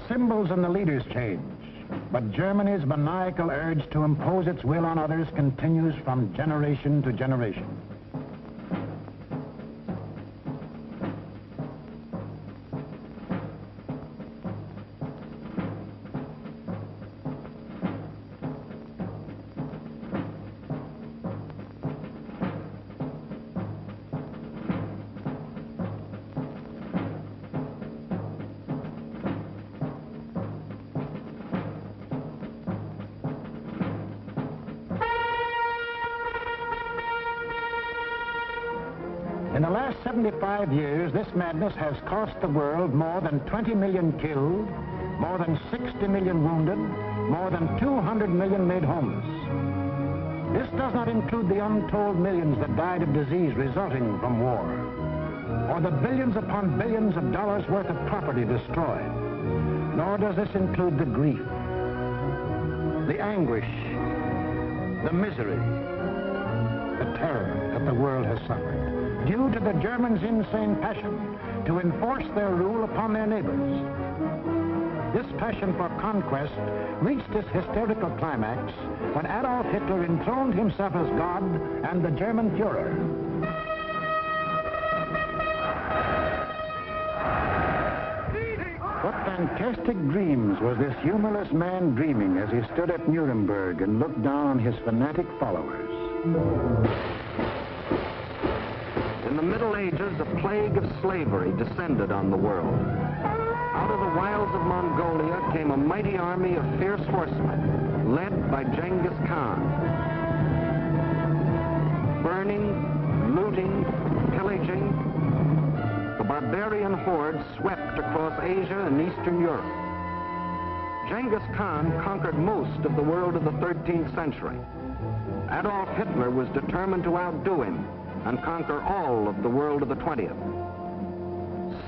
symbols and the leaders change, but Germany's maniacal urge to impose its will on others continues from generation to generation. In the last 75 years, this madness has cost the world more than 20 million killed, more than 60 million wounded, more than 200 million made homeless. This does not include the untold millions that died of disease resulting from war, or the billions upon billions of dollars worth of property destroyed. Nor does this include the grief, the anguish, the misery, the terror that the world has suffered, due to the Germans' insane passion to enforce their rule upon their neighbors. This passion for conquest reached its hysterical climax when Adolf Hitler enthroned himself as God and the German Führer. What fantastic dreams was this humorless man dreaming as he stood at Nuremberg and looked down on his fanatic followers? In the Middle Ages, a plague of slavery descended on the world. Out of the wilds of Mongolia came a mighty army of fierce horsemen, led by Genghis Khan. Burning, looting, pillaging, the barbarian horde swept across Asia and Eastern Europe. Genghis Khan conquered most of the world of the 13th century. Adolf Hitler was determined to outdo him and conquer all of the world of the 20th.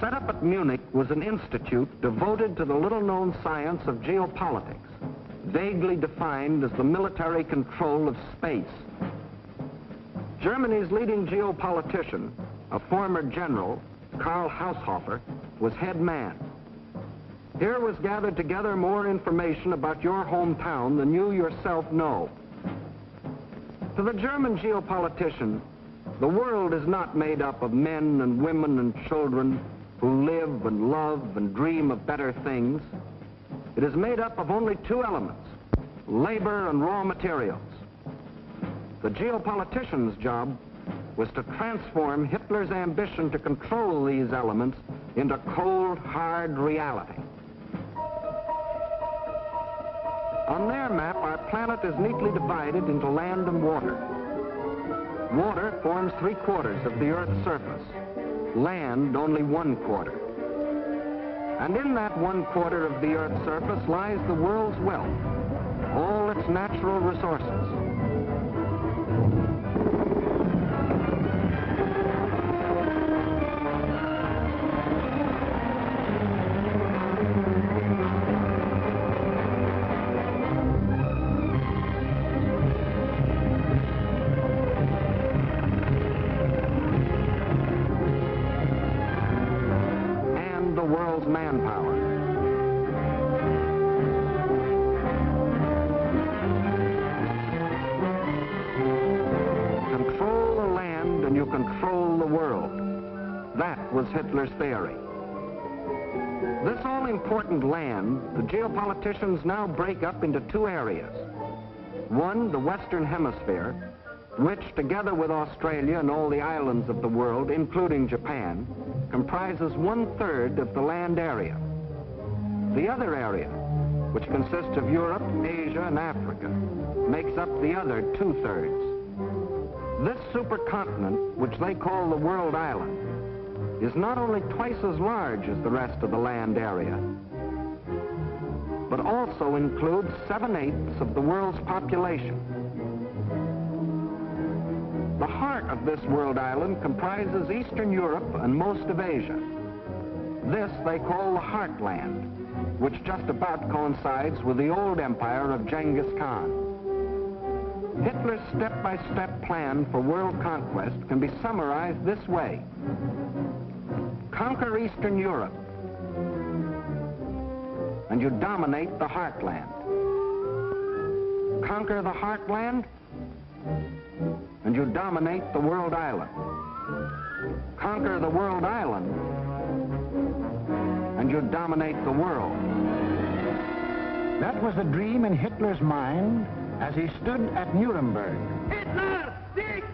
Set up at Munich was an institute devoted to the little-known science of geopolitics, vaguely defined as the military control of space. Germany's leading geopolitician, a former general, Karl Haushofer, was head man. Here was gathered together more information about your hometown than you yourself know. To the German geopolitician, the world is not made up of men and women and children who live and love and dream of better things. It is made up of only two elements, labor and raw materials. The geopolitician's job was to transform Hitler's ambition to control these elements into cold, hard reality. On their map, our planet is neatly divided into land and water. Water forms 3/4 of the Earth's surface, land only 1/4. And in that 1/4 of the Earth's surface lies the world's wealth, all its natural resources. Manpower. Control the land and you control the world. That was Hitler's theory. This all-important land, the geopoliticians now break up into two areas. One, the Western Hemisphere, which, together with Australia and all the islands of the world, including Japan, comprises 1/3 of the land area. The other area, which consists of Europe, Asia, and Africa, makes up the other 2/3. This supercontinent, which they call the World Island, is not only twice as large as the rest of the land area, but also includes 7/8 of the world's population. The heart of this world island comprises Eastern Europe and most of Asia. This they call the Heartland, which just about coincides with the old empire of Genghis Khan. Hitler's step-by-step plan for world conquest can be summarized this way. Conquer Eastern Europe. and you dominate the heartland. Conquer the heartland, and you dominate the world island. Conquer the world island, and you dominate the world. That was the dream in Hitler's mind as he stood at Nuremberg. Hitler, Sieg!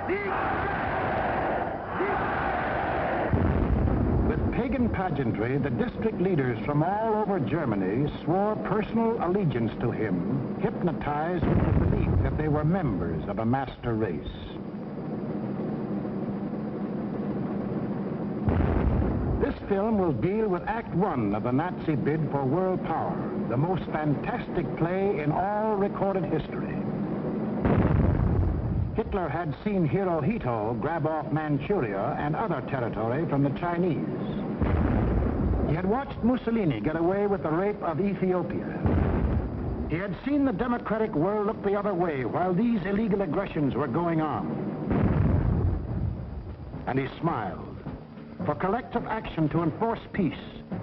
Sieg! With pagan pageantry, the district leaders from all over Germany swore personal allegiance to him, hypnotized with the belief that they were members of a master race. This film will deal with Act One of the Nazi bid for world power, the most fantastic play in all recorded history. Hitler had seen Hirohito grab off Manchuria and other territory from the Chinese. He had watched Mussolini get away with the rape of Ethiopia. He had seen the democratic world look the other way while these illegal aggressions were going on. And he smiled. For collective action to enforce peace,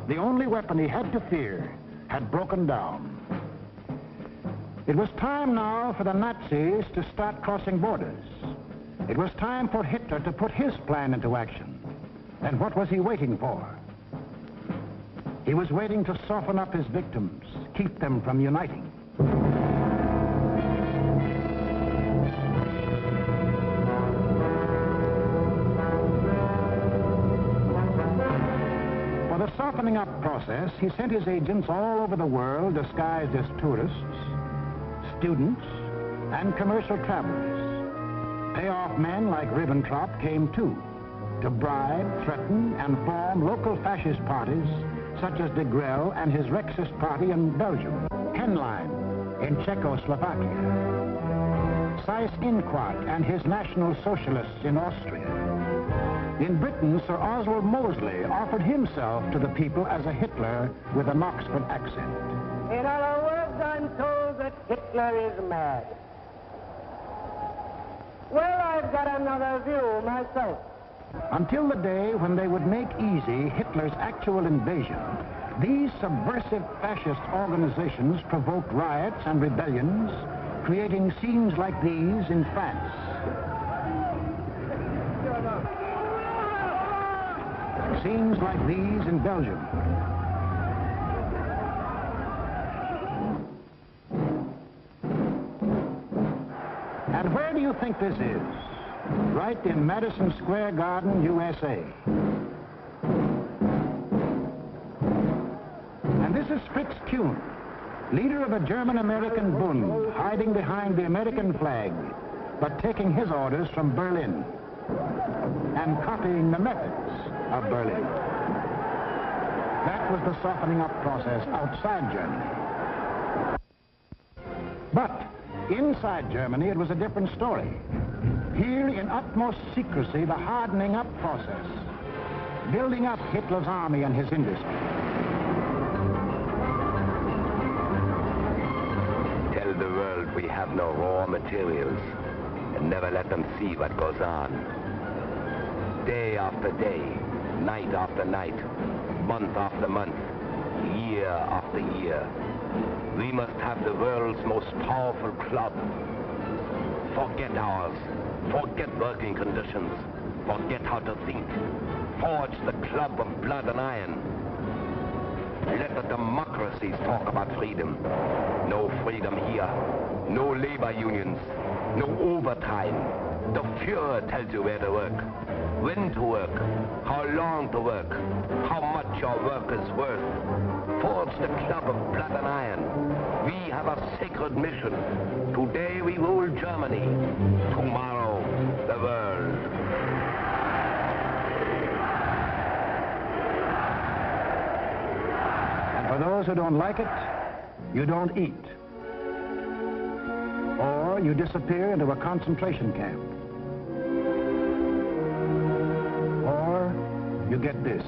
the only weapon he had to fear had broken down. It was time now for the Nazis to start crossing borders. It was time for Hitler to put his plan into action. And what was he waiting for? He was waiting to soften up his victims, keep them from uniting. For the softening up process, he sent his agents all over the world disguised as tourists, students, and commercial travelers. Payoff men like Ribbentrop came too, to bribe, threaten, and form local fascist parties such as de Grelle and his Rexist party in Belgium, Henlein in Czechoslovakia, Seyss-Inquart and his National Socialists in Austria. In Britain, Sir Oswald Mosley offered himself to the people as a Hitler with an Oxford accent. In other words, I'm told that Hitler is mad. Well, I've got another view myself. Until the day when they would make easy Hitler's actual invasion, these subversive fascist organizations provoked riots and rebellions, creating scenes like these in France. Scenes like these in Belgium. And where do you think this is? Right in Madison Square Garden, USA. And this is Fritz Kuhn, leader of a German-American Bund, hiding behind the American flag, but taking his orders from Berlin and copying the methods of Berlin. That was the softening up process outside Germany. But inside Germany, it was a different story. Here, in utmost secrecy, the hardening up process, building up Hitler's army and his industry. Tell the world we have no raw materials, and never let them see what goes on. Day after day, night after night, month after month, year after year, we must have the world's most powerful club. Forget ours. Forget working conditions. Forget how to think. Forge the club of blood and iron. Let the democracies talk about freedom. No freedom here. No labor unions. No overtime. The Führer tells you where to work, when to work, how long to work, how much your work is worth. Forge the club of blood and iron. We have a sacred mission. Today we rule Germany. Tomorrow, the world. And for those who don't like it, you don't eat. Or you disappear into a concentration camp. Or you get this.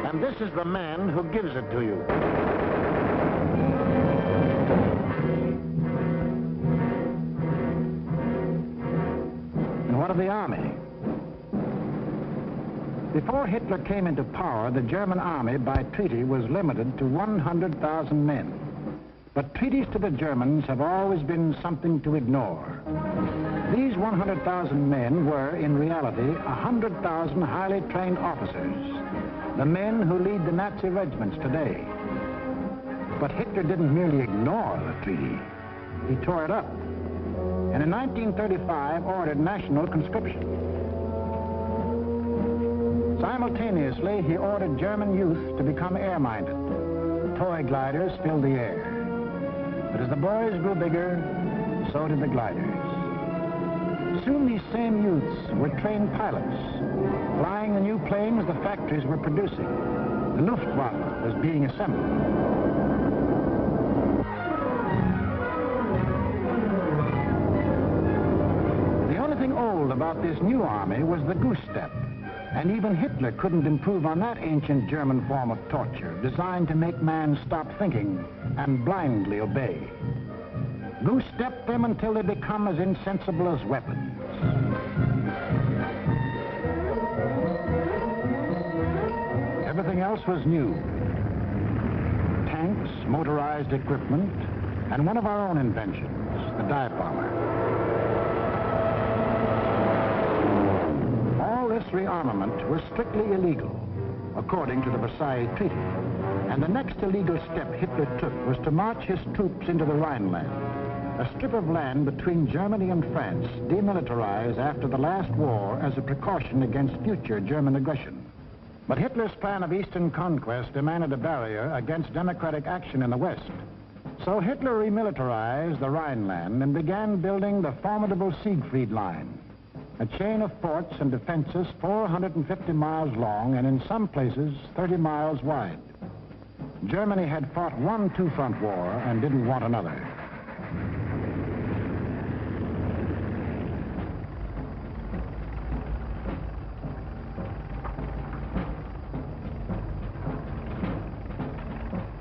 And this is the man who gives it to you. And what of the army? Before Hitler came into power, the German army by treaty was limited to 100,000 men. But treaties to the Germans have always been something to ignore. These 100,000 men were, in reality, 100,000 highly trained officers, the men who lead the Nazi regiments today. But Hitler didn't merely ignore the treaty. He tore it up, and in 1935 ordered national conscription. Simultaneously, he ordered German youth to become air-minded. Toy gliders filled the air. But as the boys grew bigger, so did the gliders. Soon these same youths were trained pilots, flying the new planes the factories were producing. The Luftwaffe was being assembled. The only thing old about this new army was the goose step. And even Hitler couldn't improve on that ancient German form of torture, designed to make man stop thinking and blindly obey. Goose-step them until they become as insensible as weapons. Everything else was new. Tanks, motorized equipment, and one of our own inventions, the dive bomber. This rearmament was strictly illegal, according to the Versailles Treaty. And the next illegal step Hitler took was to march his troops into the Rhineland, a strip of land between Germany and France, demilitarized after the last war as a precaution against future German aggression. But Hitler's plan of eastern conquest demanded a barrier against democratic action in the West. So Hitler remilitarized the Rhineland and began building the formidable Siegfried Line, a chain of forts and defenses 450 miles long and in some places 30 miles wide. Germany had fought one two-front war and didn't want another.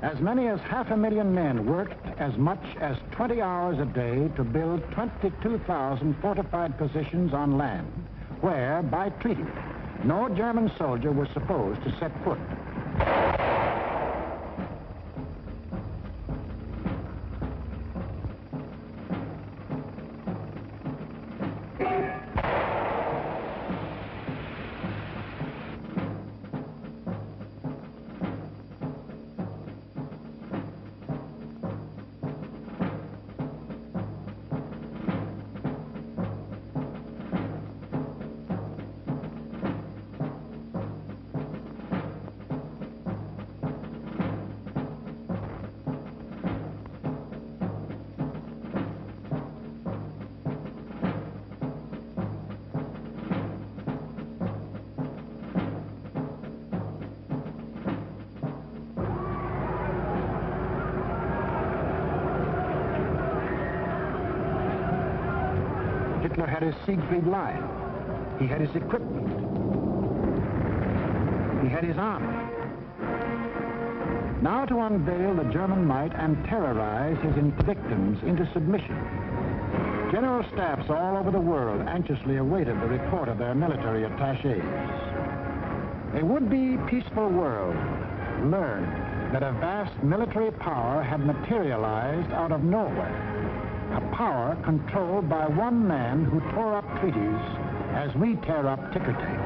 As many as 500,000 men worked as much as 20 hours a day to build 22,000 fortified positions on land, where, by treaty, no German soldier was supposed to set foot. Hitler had his Siegfried Line. He had his equipment. He had his army. Now to unveil the German might and terrorize his victims into submission. General staffs all over the world anxiously awaited the report of their military attachés. A would-be peaceful world learned that a vast military power had materialized out of nowhere. A power controlled by one man who tore up treaties as we tear up ticker tape.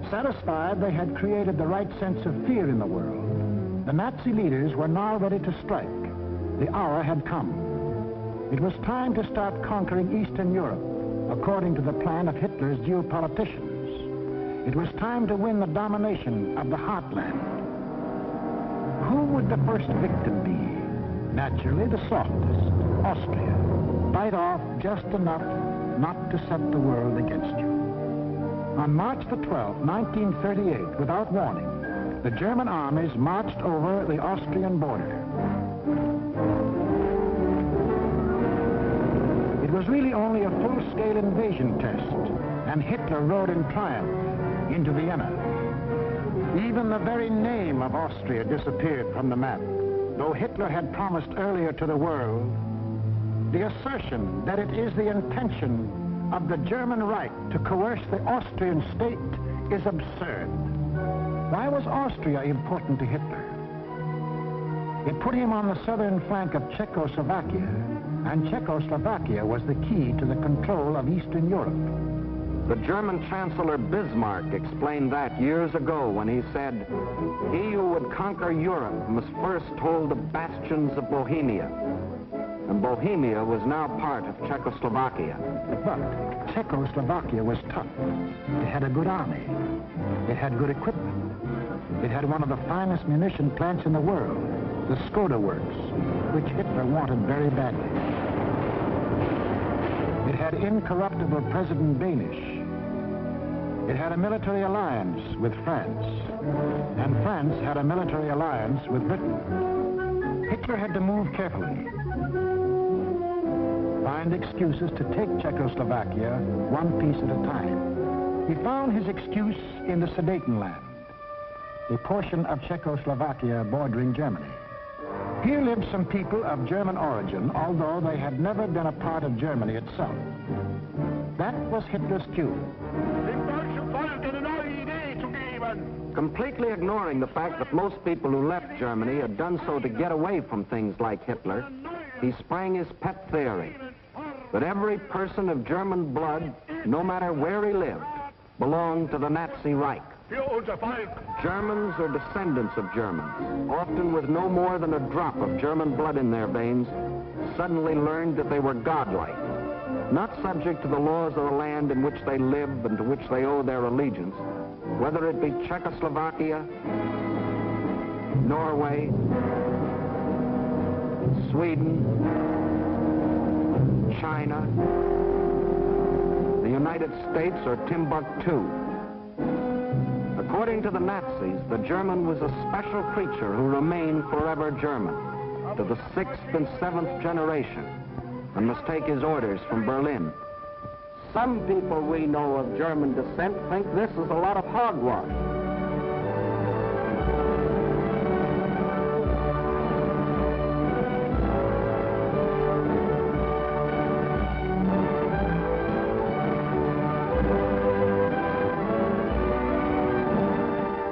Satisfied they had created the right sense of fear in the world, the Nazi leaders were now ready to strike. The hour had come. It was time to start conquering Eastern Europe, according to the plan of Hitler's geopoliticians. It was time to win the domination of the heartland. Who would the first victim be? Naturally, the softest, Austria. Bite off just enough not to set the world against you. On March the 12th, 1938, without warning, the German armies marched over the Austrian border. It was really only a full-scale invasion test, and Hitler rode in triumph into Vienna. Even the very name of Austria disappeared from the map. though Hitler had promised earlier to the world, the assertion that it is the intention of the German Reich to coerce the Austrian state is absurd. Why was Austria important to Hitler? It put him on the southern flank of Czechoslovakia, and Czechoslovakia was the key to the control of Eastern Europe. The German Chancellor Bismarck explained that years ago when he said, "He who would conquer Europe must first hold the bastions of Bohemia." And Bohemia was now part of Czechoslovakia. But Czechoslovakia was tough. It had a good army. It had good equipment. It had one of the finest munition plants in the world, the Skoda Works, which Hitler wanted very badly. It had incorruptible President Danish. It had a military alliance with France, and France had a military alliance with Britain. Hitler had to move carefully, find excuses to take Czechoslovakia one piece at a time. He found his excuse in the Sudetenland, a portion of Czechoslovakia bordering Germany. Here lived some people of German origin, although they had never been a part of Germany itself. That was Hitler's cue. Completely ignoring the fact that most people who left Germany had done so to get away from things like Hitler, he sprang his pet theory that every person of German blood, no matter where he lived, belonged to the Nazi Reich. Germans or descendants of Germans, often with no more than a drop of German blood in their veins, suddenly learned that they were godlike, not subject to the laws of the land in which they live and to which they owe their allegiance, whether it be Czechoslovakia, Norway, Sweden, China, the United States, or Timbuktu. According to the Nazis, the German was a special creature who remained forever German, to the 6th and 7th generation, and must take his orders from Berlin. Some people we know of German descent think this is a lot of hogwash.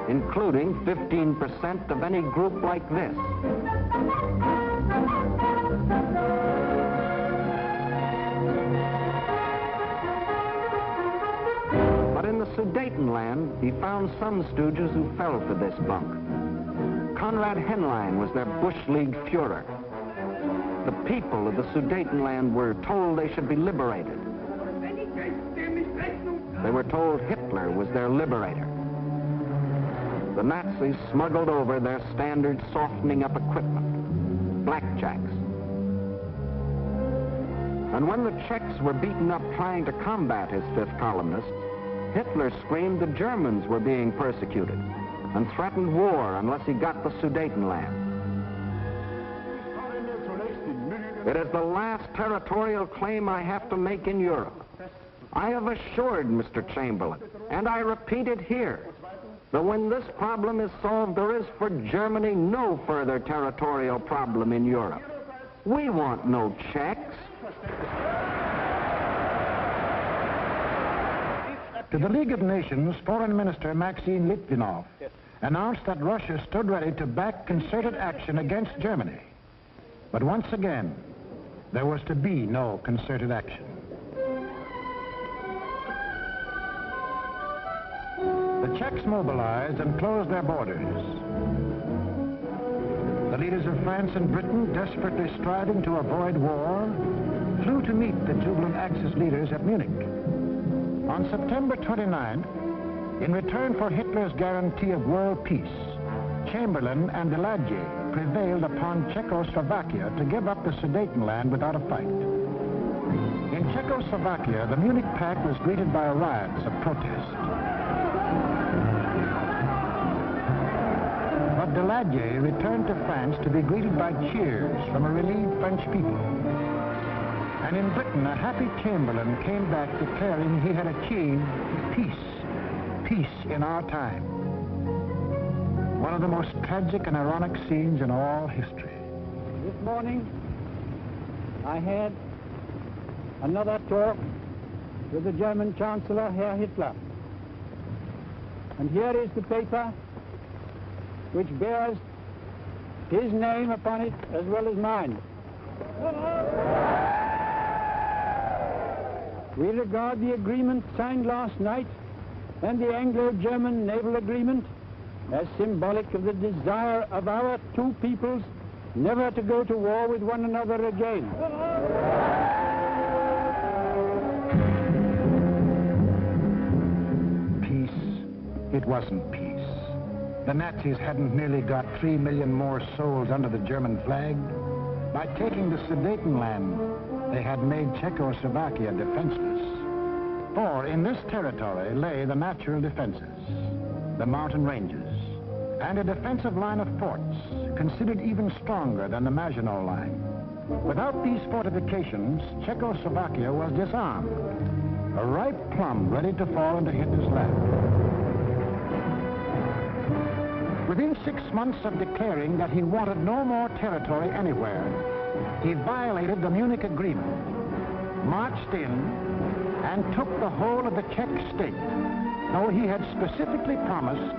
Including 15% of any group like this. But in the Sudetenland, he found some stooges who fell for this bunk. Konrad Henlein was their Bush League Führer. The people of the Sudetenland were told they should be liberated. They were told Hitler was their liberator. The Nazis smuggled over their standard softening up equipment, blackjacks. And when the Czechs were beaten up trying to combat his fifth columnists, Hitler screamed the Germans were being persecuted and threatened war unless he got the Sudetenland. It is the last territorial claim I have to make in Europe. I have assured Mr. Chamberlain, and I repeat it here, that when this problem is solved, there is for Germany no further territorial problem in Europe. We want no Czechs. To the League of Nations, Foreign Minister Maxim Litvinov announced that Russia stood ready to back concerted action against Germany. But once again, there was to be no concerted action. The Czechs mobilized and closed their borders. The leaders of France and Britain, desperately striving to avoid war, flew to meet the jubilant Axis leaders at Munich. On September 29th, in return for Hitler's guarantee of world peace, Chamberlain and Daladier prevailed upon Czechoslovakia to give up the Sudetenland without a fight. In Czechoslovakia, the Munich Pact was greeted by riots of protest. But Daladier returned to France to be greeted by cheers from a relieved French people. And in Britain, a happy Chamberlain came back declaring he had achieved peace in our time. One of the most tragic and ironic scenes in all history. This morning, I had another talk with the German Chancellor, Herr Hitler. And here is the paper which bears his name upon it as well as mine. We regard the agreement signed last night and the Anglo-German naval agreement as symbolic of the desire of our two peoples never to go to war with one another again. Peace. It wasn't peace. The Nazis hadn't nearly got 3 million more souls under the German flag. By taking the Sudetenland, they had made Czechoslovakia defenseless. For in this territory lay the natural defenses, the mountain ranges, and a defensive line of forts, considered even stronger than the Maginot Line. Without these fortifications, Czechoslovakia was disarmed, a ripe plum ready to fall into Hitler's lap. Within 6 months of declaring that he wanted no more territory anywhere, he violated the Munich Agreement, marched in, and took the whole of the Czech state, though he had specifically promised,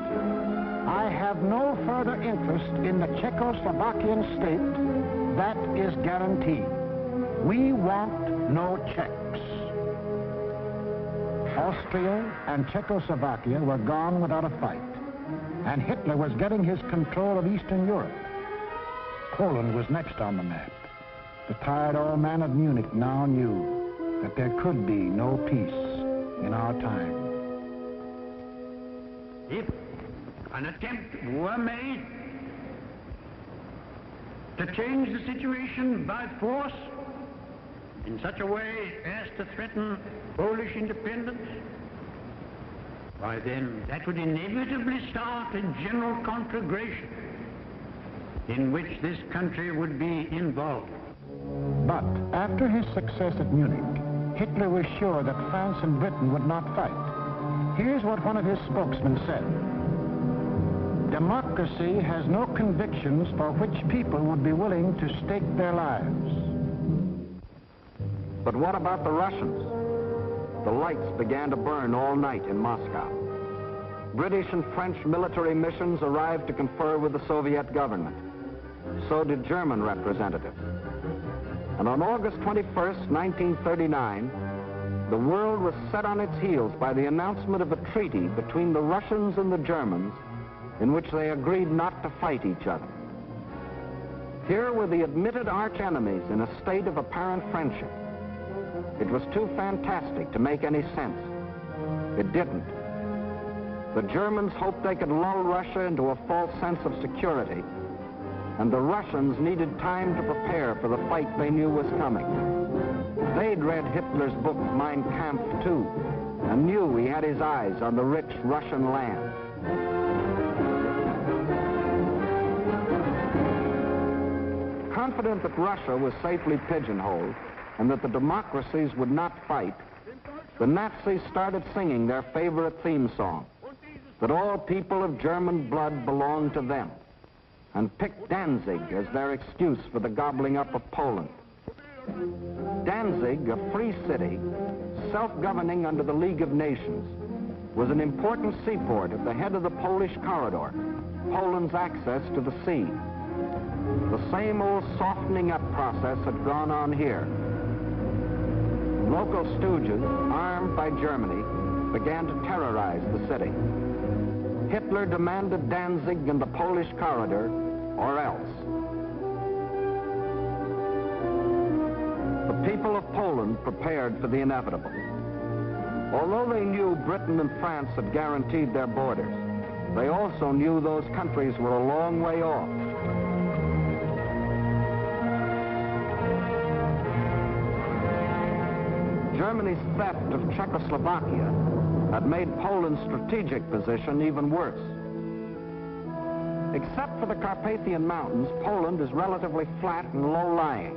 "I have no further interest in the Czechoslovakian state. That is guaranteed. We want no Czechs." Austria and Czechoslovakia were gone without a fight, and Hitler was getting his control of Eastern Europe. Poland was next on the map. The tired old man of Munich now knew that there could be no peace in our time. If an attempt were made to change the situation by force in such a way as to threaten Polish independence, why then that would inevitably start a general conflagration in which this country would be involved. But after his success at Munich, Hitler was sure that France and Britain would not fight. Here's what one of his spokesmen said: "Democracy has no convictions for which people would be willing to stake their lives." But what about the Russians? The lights began to burn all night in Moscow. British and French military missions arrived to confer with the Soviet government. So did German representatives. And on August 21st, 1939, the world was set on its heels by the announcement of a treaty between the Russians and the Germans in which they agreed not to fight each other. Here were the admitted arch-enemies in a state of apparent friendship. It was too fantastic to make any sense. It didn't. The Germans hoped they could lull Russia into a false sense of security, and the Russians needed time to prepare for the fight they knew was coming. They'd read Hitler's book, Mein Kampf, too, and knew he had his eyes on the rich Russian land. Confident that Russia was safely pigeonholed and that the democracies would not fight, the Nazis started singing their favorite theme song, that all people of German blood belonged to them, and picked Danzig as their excuse for the gobbling up of Poland. Danzig, a free city, self-governing under the League of Nations, was an important seaport at the head of the Polish corridor, Poland's access to the sea. The same old softening up process had gone on here. Local stooges, armed by Germany, began to terrorize the city. Hitler demanded Danzig and the Polish corridor, or else. The people of Poland prepared for the inevitable. Although they knew Britain and France had guaranteed their borders, they also knew those countries were a long way off. Germany's theft of Czechoslovakia had made Poland's strategic position even worse. Except for the Carpathian Mountains, Poland is relatively flat and low-lying.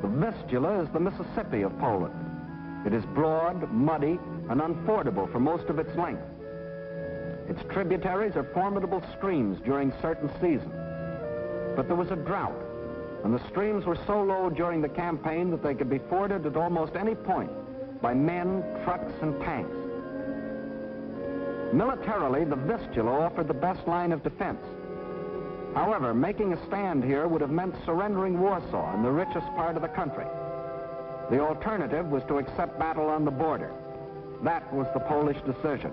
The Vistula is the Mississippi of Poland. It is broad, muddy, and unfordable for most of its length. Its tributaries are formidable streams during certain seasons. But there was a drought, and the streams were so low during the campaign that they could be forded at almost any point by men, trucks, and tanks. Militarily, the Vistula offered the best line of defense. However, making a stand here would have meant surrendering Warsaw in the richest part of the country. The alternative was to accept battle on the border. That was the Polish decision.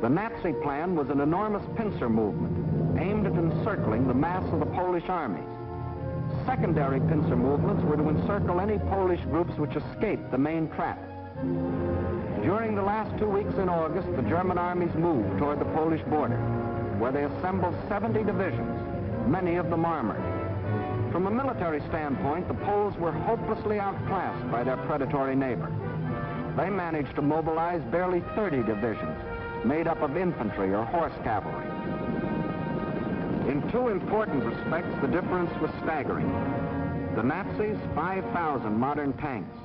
The Nazi plan was an enormous pincer movement aimed at encircling the mass of the Polish armies. Secondary pincer movements were to encircle any Polish groups which escaped the main trap. During the last 2 weeks in August, the German armies moved toward the Polish border, where they assembled 70 divisions, many of them armored. From a military standpoint, the Poles were hopelessly outclassed by their predatory neighbor. They managed to mobilize barely 30 divisions, made up of infantry or horse cavalry. In two important respects, the difference was staggering. The Nazis, 5,000 modern tanks.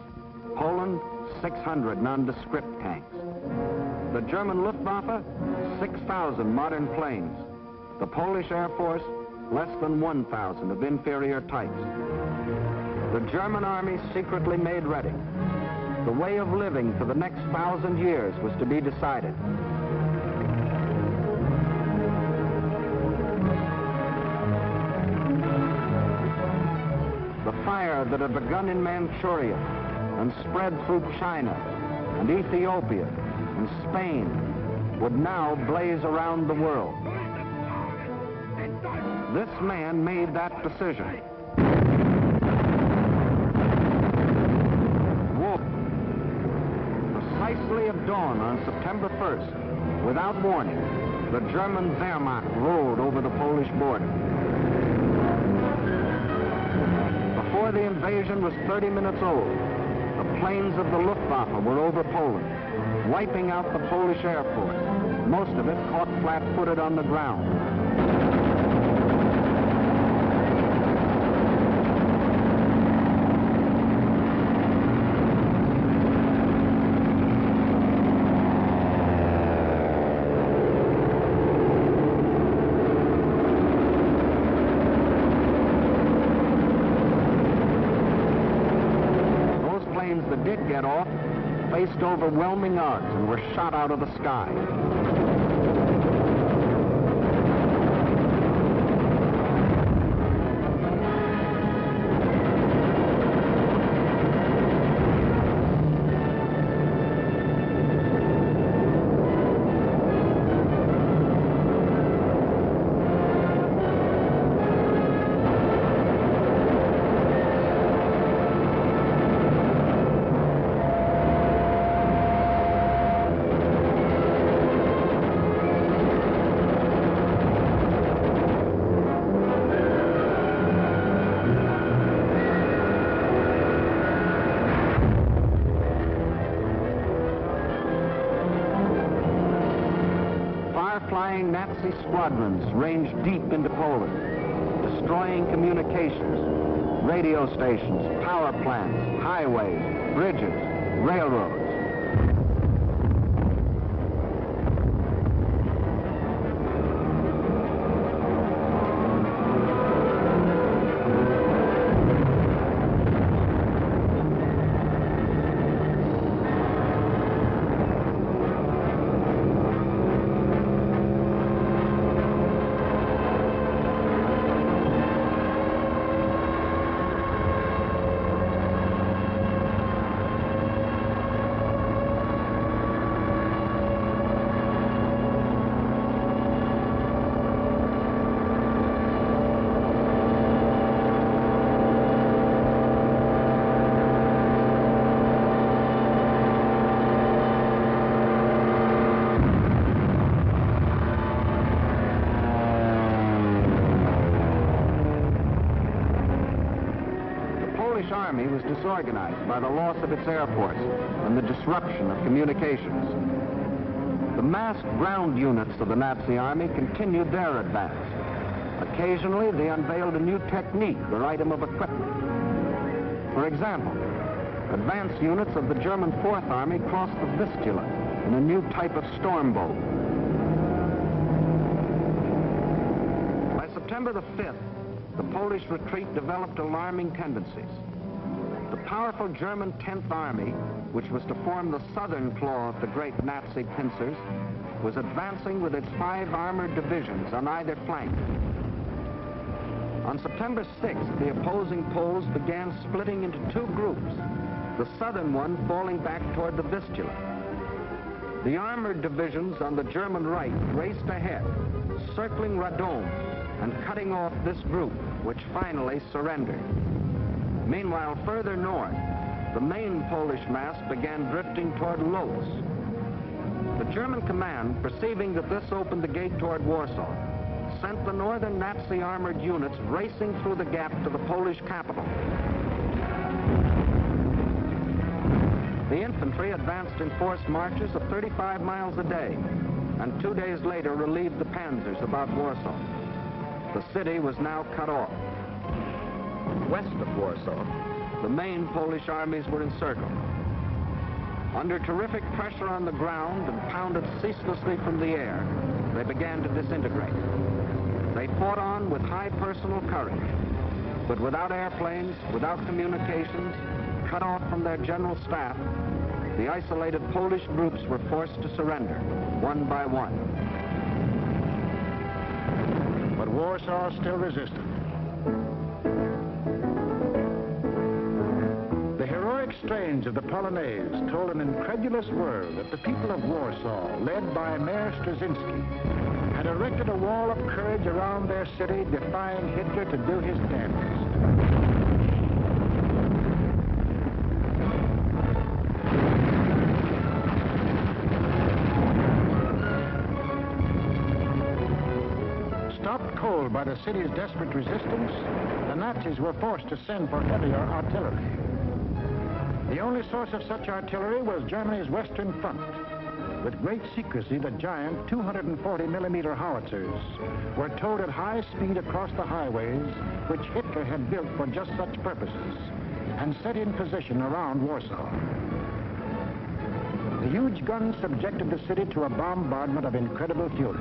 Poland, 600 nondescript tanks. The German Luftwaffe, 6,000 modern planes. The Polish Air Force, less than 1,000 of inferior types. The German army secretly made ready. The way of living for the next 1,000 years was to be decided. The fire that had begun in Manchuria and spread through China and Ethiopia and Spain would now blaze around the world. This man made that decision. War. Precisely at dawn on September 1st, without warning, the German Wehrmacht rolled over the Polish border. Before the invasion was 30 minutes old, the planes of the Luftwaffe were over Poland, wiping out the Polish Air Force, most of it caught flat-footed on the ground. That did get off faced overwhelming odds and were shot out of the sky. Flying Nazi squadrons ranged deep into Poland, destroying communications, radio stations, power plants, highways, bridges, railroads. The army was disorganized by the loss of its air force and the disruption of communications. The massed ground units of the Nazi army continued their advance. Occasionally, they unveiled a new technique or item of equipment. For example, advance units of the German Fourth Army crossed the Vistula in a new type of storm boat. By September the 5th, the Polish retreat developed alarming tendencies. The powerful German 10th Army, which was to form the southern claw of the great Nazi pincers, was advancing with its 5 armored divisions on either flank. On September 6th, the opposing Poles began splitting into 2 groups, the southern one falling back toward the Vistula. The armored divisions on the German right raced ahead, circling Radom and cutting off this group, which finally surrendered. Meanwhile, further north, the main Polish mass began drifting toward Lodz. The German command, perceiving that this opened the gate toward Warsaw, sent the northern Nazi armored units racing through the gap to the Polish capital. The infantry advanced in forced marches of 35 miles a day, and 2 days later relieved the panzers about Warsaw. The city was now cut off. West of Warsaw, the main Polish armies were encircled. Under terrific pressure on the ground and pounded ceaselessly from the air, they began to disintegrate. They fought on with high personal courage, but without airplanes, without communications, cut off from their general staff, the isolated Polish groups were forced to surrender, one by one. But Warsaw still resisted. The heroic strains of the Polonaise told an incredulous world that the people of Warsaw, led by Mayor Straczynski, had erected a wall of courage around their city, defying Hitler to do his damnedest. Stopped cold by the city's desperate resistance, the Nazis were forced to send for heavier artillery. The only source of such artillery was Germany's Western Front. With great secrecy, the giant 240-millimeter howitzers were towed at high speed across the highways which Hitler had built for just such purposes and set in position around Warsaw. The huge guns subjected the city to a bombardment of incredible fury,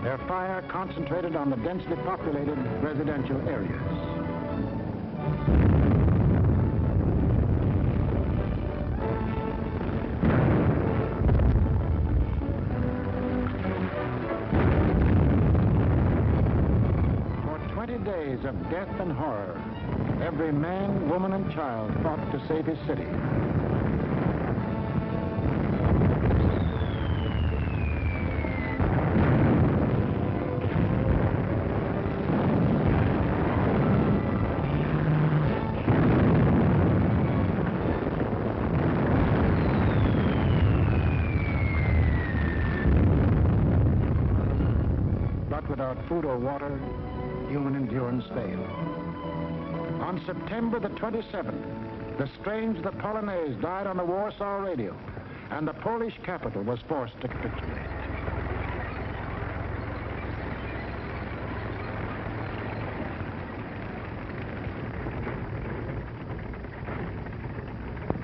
their fire concentrated on the densely populated residential areas. For 20 days of death and horror, every man, woman, and child fought to save his city. Without food or water, human endurance failed. On September the 27th, the strains of the Polonaise died on the Warsaw radio, and the Polish capital was forced to capitulate.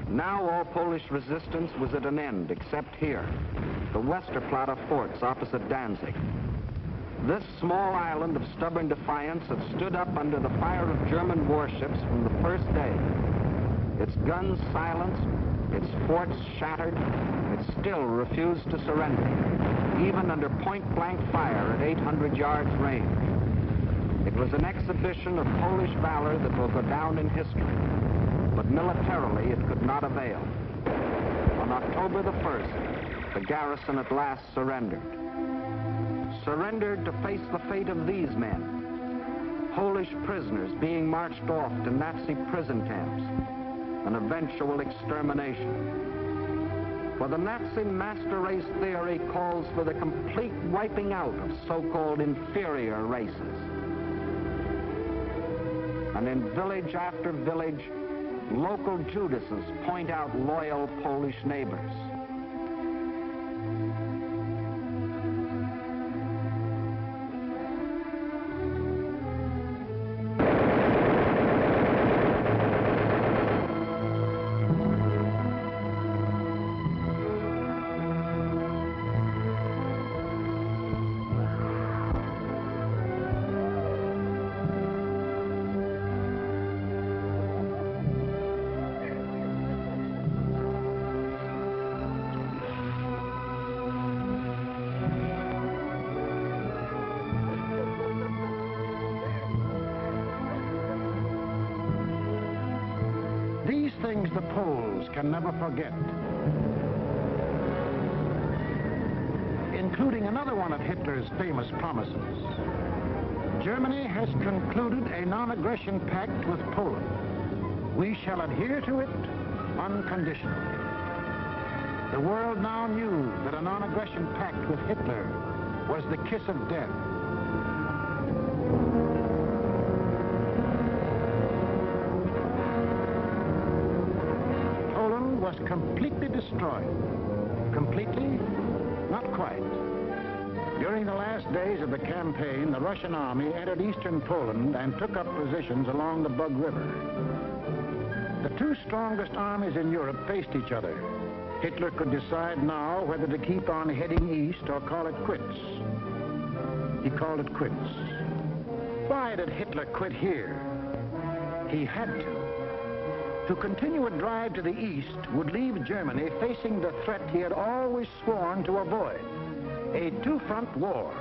Now all Polish resistance was at an end, except here, the Westerplatte forts opposite Danzig. This small island of stubborn defiance had stood up under the fire of German warships from the first day. Its guns silenced, its forts shattered, it still refused to surrender, even under point-blank fire at 800 yards range. It was an exhibition of Polish valor that will go down in history, but militarily it could not avail. On October the 1st, the garrison at last surrendered. Surrendered to face the fate of these men, Polish prisoners being marched off to Nazi prison camps, an eventual extermination. For the Nazi master race theory calls for the complete wiping out of so-called inferior races. And in village after village, local Judases point out loyal Polish neighbors. things the Poles can never forget, including another one of Hitler's famous promises. Germany has concluded a non-aggression pact with Poland. We shall adhere to it unconditionally. The world now knew that a non-aggression pact with Hitler was the kiss of death. Poland was completely destroyed. Completely? Not quite. During the last days of the campaign, the Russian army entered eastern Poland and took up positions along the Bug River. The two strongest armies in Europe faced each other. Hitler could decide now whether to keep on heading east or call it quits. He called it quits. Why did Hitler quit here? He had to. To continue a drive to the east would leave Germany facing the threat he had always sworn to avoid, a two-front war.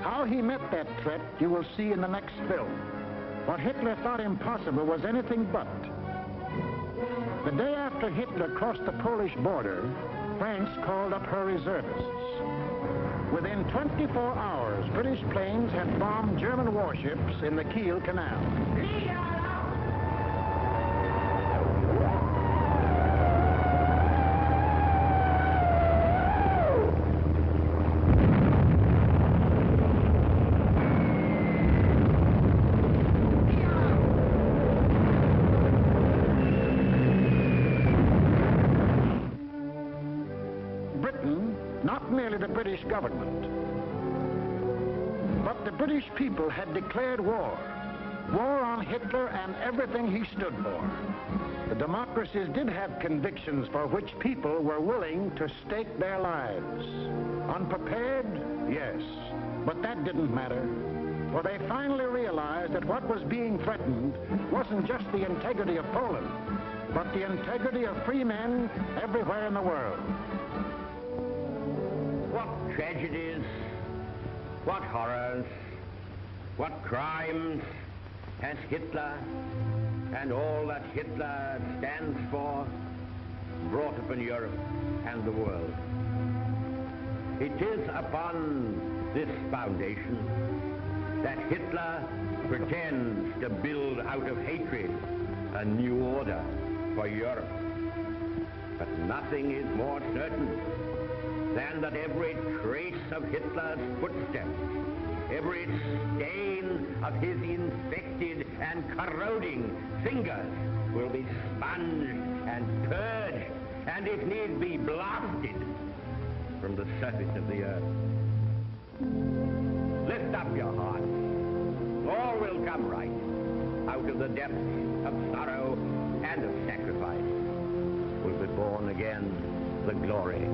How he met that threat you will see in the next film. What Hitler thought impossible was anything but. The day after Hitler crossed the Polish border, France called up her reservists. Within 24 hours, British planes had bombed German warships in the Kiel Canal. Not merely the British government, but the British people had declared war. War on Hitler and everything he stood for. The democracies did have convictions for which people were willing to stake their lives. Unprepared? Yes. But that didn't matter. For they finally realized that what was being threatened wasn't just the integrity of Poland, but the integrity of free men everywhere in the world. What tragedies, what horrors, what crimes has Hitler and all that Hitler stands for brought upon Europe and the world. It is upon this foundation that Hitler pretends to build out of hatred a new order for Europe. But nothing is more certain than that every trace of Hitler's footsteps, every stain of his infected and corroding fingers will be sponged and purged, and if need be, blasted from the surface of the earth. Lift up your hearts. All will come right out of the depths of sorrow and of sacrifice. Will be born again the glory